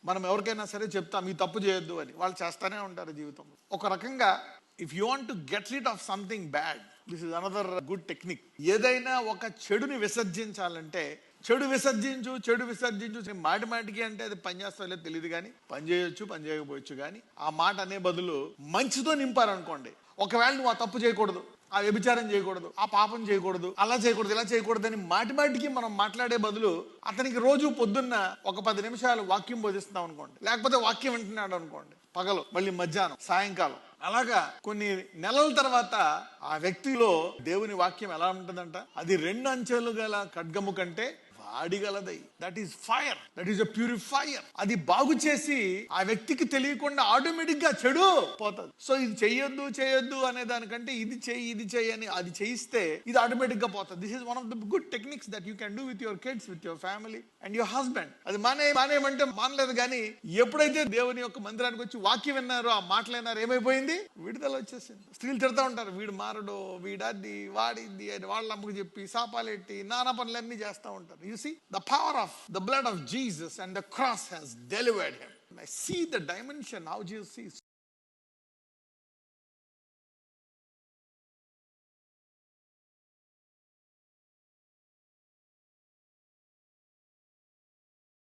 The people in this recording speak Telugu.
మనం ఎవరికైనా సరే చెప్తాం ఈ తప్పు చేయొద్దు అని, వాళ్ళు చేస్తానే ఉంటారు జీవితంలో. ఒక రకంగా if you want to get rid of something bad, this is another good technique. ఏదైనా ఒక చెడుని విసర్జించాలంటే చెడు విసర్జించు మాటికి అంటే అది పని చేస్తా లేదు తెలియదు, కానీ పని చేయొచ్చు పని చేయకపోవచ్చు, కానీ ఆ మాట అనే బదులు మంచితో నింపారనుకోండి. ఒకవేళ నువ్వు ఆ తప్పు చేయకూడదు, ఆ వ్యభిచారం చేయకూడదు, ఆ పాపం చేయకూడదు, అలా చేయకూడదు, ఇలా చేయకూడదు అని మాటికి మనం మాట్లాడే బదులు అతనికి రోజు పొద్దున్న ఒక 10 నిమిషాలు వాక్యం బోధిస్తున్నాం అనుకోండి, లేకపోతే వాక్యం వింటున్నాడు అనుకోండి, పగలు మళ్ళీ మధ్యాహ్నం సాయంకాలం, అలాగా కొన్ని నెలల తర్వాత ఆ వ్యక్తిలో దేవుని వాక్యం ఎలా ఉంటుందంట, అది 2 అంచెలు గల ఖడ్గము కంటే వాడిగలదై. That is fire, that is a purifier. అది బాగు చేసి ఆ వ్యక్తికి తెలియకుండా ఆటోమేటిక్ గా చెడు పోతుంది. సో ఇది చేయొద్దు అనే దానికంటే ఇది చెయ్యి అని అది చేయిస్తే ఇది ఆటోమేటిక్ గా పోతుంది. This is one of the good techniques that you can do with your kids, with your family and your husband. అది మానేయమంటే మానలేదు, కానీ ఎప్పుడైతే దేవుని యొక్క మందిరానికి వచ్చి వాక్యం విన్నారో, ఆ మాటలు విన్నారో, ఏమైపోయింది, విడుదల వచ్చేసింది. స్త్రీలు తిడతా ఉంటారు, వీడు మారడు, వీడది వాడింది అని వాళ్ళ అమ్మకు చెప్పి శాపాలెట్టి నానా పనులన్నీ చేస్తూ ఉంటారు. You see, the power of the blood of Jesus and the cross has delivered him. I see the dimension how Jesus sees.